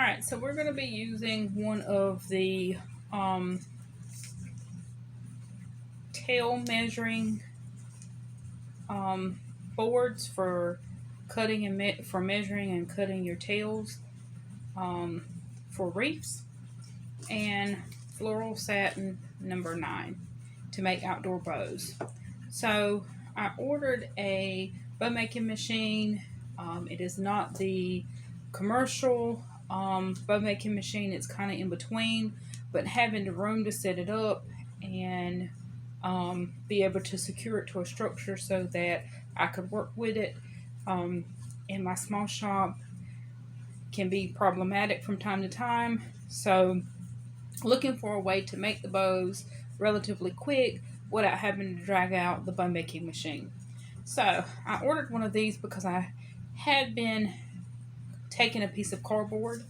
Alright, so we're going to be using one of the tail measuring boards for cutting and for measuring and cutting your tails for reefs, and Floral Satin number 9 to make outdoor bows. So I ordered a bow making machine. It is not the commercial bow making machine. It's kind of in between, but having the room to set it up and be able to secure it to a structure so that I could work with it in my small shop can be problematic from time to time. So looking for a way to make the bows relatively quick without having to drag out the bow making machine. So I ordered one of these because I had been taking a piece of cardboard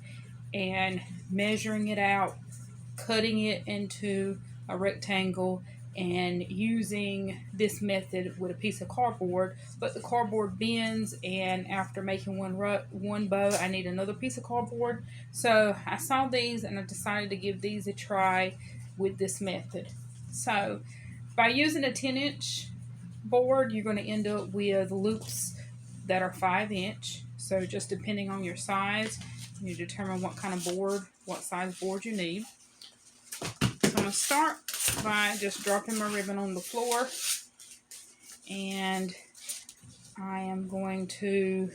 and measuring it out, cutting it into a rectangle, and using this method with a piece of cardboard, but the cardboard bends, and after making one bow I need another piece of cardboard. So I saw these and I decided to give these a try with this method. So by using a 10-inch board, you're going to end up with loops that are 5-inch. So just depending on your size, you determine what kind of board, what size board you need. So I'm going to start by just dropping my ribbon on the floor, and I am going to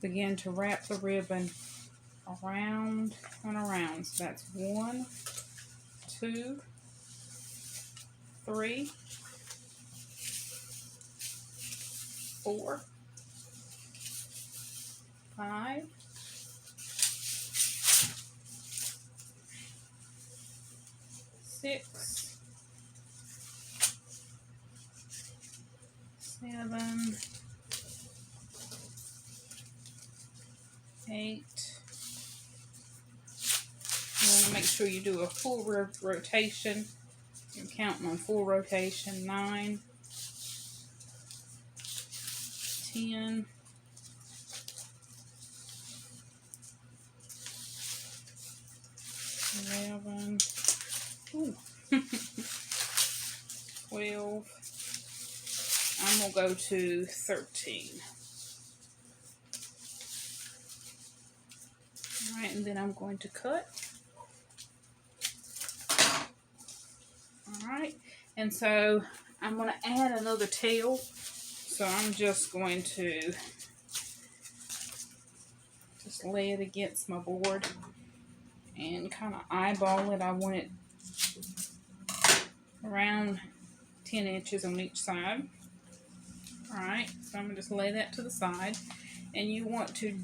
begin to wrap the ribbon around and around. So that's 1, 2, 3, 4, 5, 6, 7, 8. You want to make sure you do a full rotation. You're counting on full rotation. 9, 10, 11, 12. I'm going to go to 13. Alright, and then I'm going to cut. Alright, and so I'm going to add another tail. So I'm just going to just lay it against my board and kind of eyeball it. I want it around 10 inches on each side. Alright, so I'm going to just lay that to the side. And you want to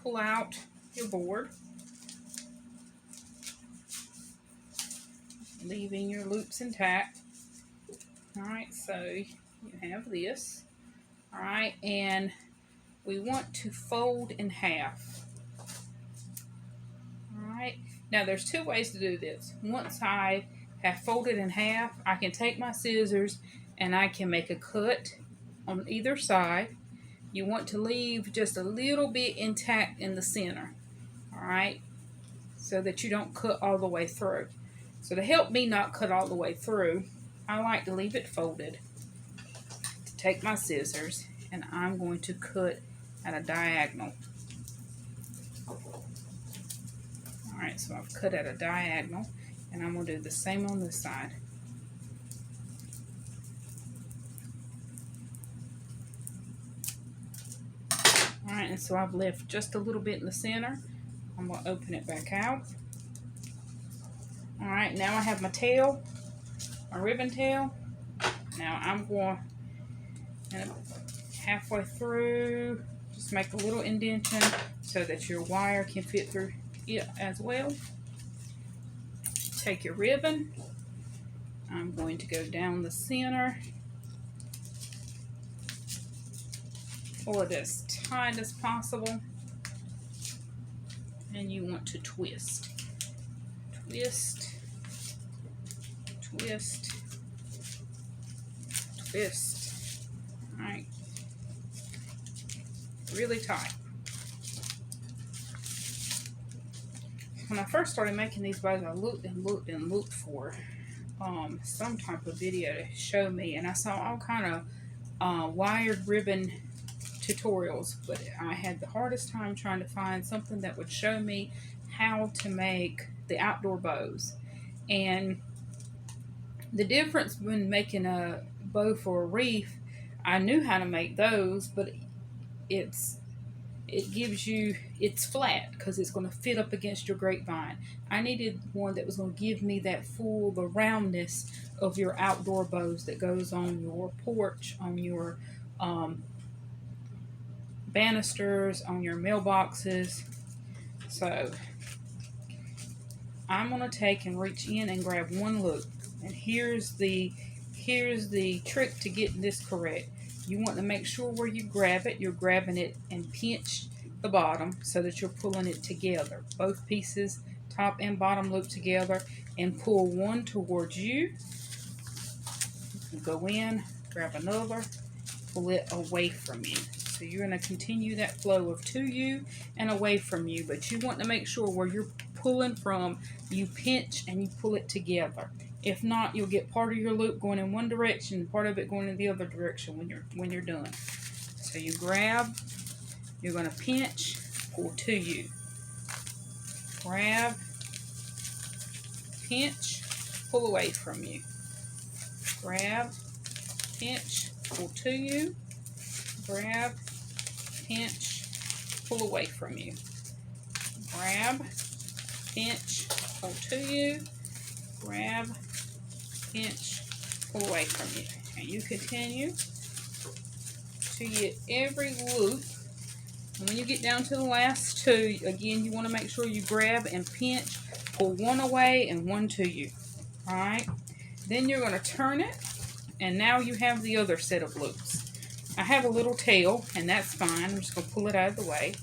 pull out your board, leaving your loops intact. Alright, so you have this. Alright, and we want to fold in half. Alright, now there's 2 ways to do this. Once I have folded in half, I can take my scissors and I can make a cut on either side. You want to leave just a little bit intact in the center. Alright, so that you don't cut all the way through. So to help me not cut all the way through, I like to leave it folded. Take my scissors and I'm going to cut at a diagonal. Alright, so I've cut at a diagonal, and I'm going to do the same on this side. Alright, and so I've left just a little bit in the center. I'm going to open it back out. Alright, now I have my tail, my ribbon tail. Now I'm going to halfway through, just make a little indentation so that your wire can fit through it as well. Take your ribbon. I'm going to go down the center. Pull it as tight as possible. And you want to twist. Twist. Twist. Twist. Alright. Really tight. when I first started making these bows, I looked and looked and looked for some type of video to show me, and I saw all kind of wired ribbon tutorials, but I had the hardest time trying to find something that would show me how to make the outdoor bows. And the difference when making a bow for a wreath, I knew how to make those, but it gives you, it's flat because it's going to fit up against your grapevine. I needed one that was going to give me that the roundness of your outdoor bows that goes on your porch, on your banisters, on your mailboxes. So I'm going to take and reach in and grab one loop. And here's the trick to getting this correct. You want to make sure where you grab it, you're grabbing it and pinch the bottom so that you're pulling it together. Both pieces, top and bottom loop together, and pull one towards you. Go in, grab another, pull it away from you. So you're going to continue that flow of to you and away from you, but you want to make sure where you're pulling from, you pinch and you pull it together. If not, you'll get part of your loop going in one direction, part of it going in the other direction when you're done. So you grab, you're going to pinch, pull to you. Grab, pinch, pull away from you. Grab, pinch, pull to you. Grab, pinch, pull away from you. Grab, pinch, pull to you. Grab, pinch, pull away from you. And you continue to get every loop. And when you get down to the last two, again, you want to make sure you grab and pinch, pull one away and one to you. Alright? Then you're going to turn it, and now you have the other set of loops. I have a little tail, and that's fine. I'm just going to pull it out of the way.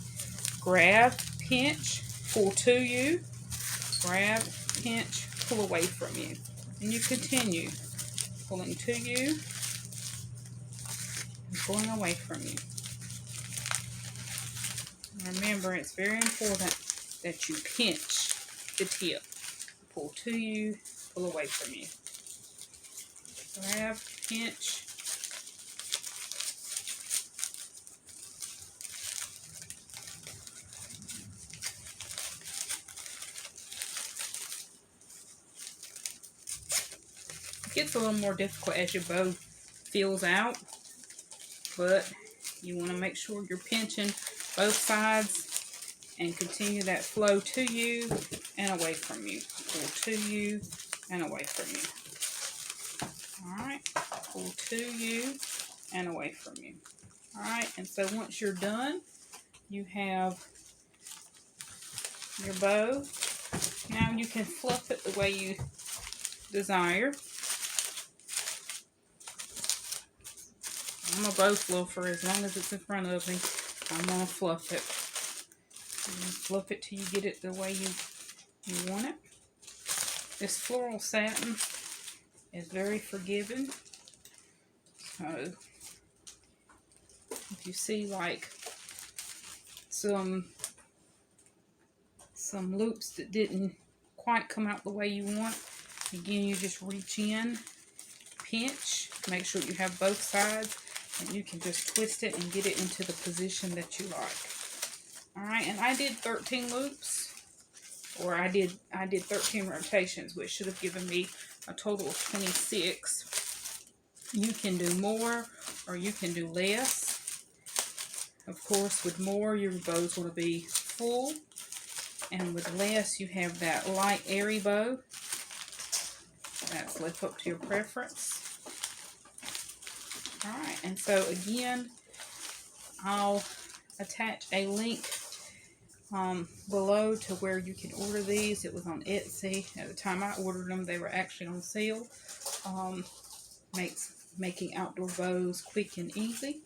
Grab, pinch, pull to you. Grab, pinch, pull away from you. And you continue pulling to you and pulling away from you. Remember, it's very important that you pinch the tip. Pull to you, pull away from you. Grab, pinch. It gets a little more difficult as your bow fills out, but you want to make sure you're pinching both sides and continue that flow to you and away from you. Pull to you and away from you. Alright, pull to you and away from you. Alright, and so once you're done, you have your bow. Now you can fluff it the way you desire. I'm a bow fluffer. As long as it's in front of me, I'm going to fluff it. Fluff it till you get it the way you want it. This floral satin is very forgiving. So if you see like some loops that didn't quite come out the way you want, again, you just reach in, pinch, make sure you have both sides, and you can just twist it and get it into the position that you like. Alright, and I did 13 loops, or I did 13 rotations, which should have given me a total of 26. You can do more, or you can do less. Of course, with more, your bow's going to be full, and with less, you have that light, airy bow. That's left up to your preference. Alright, and so again, I'll attach a link below to where you can order these. It was on Etsy. At the time I ordered them, they were actually on sale. Makes making outdoor bows quick and easy.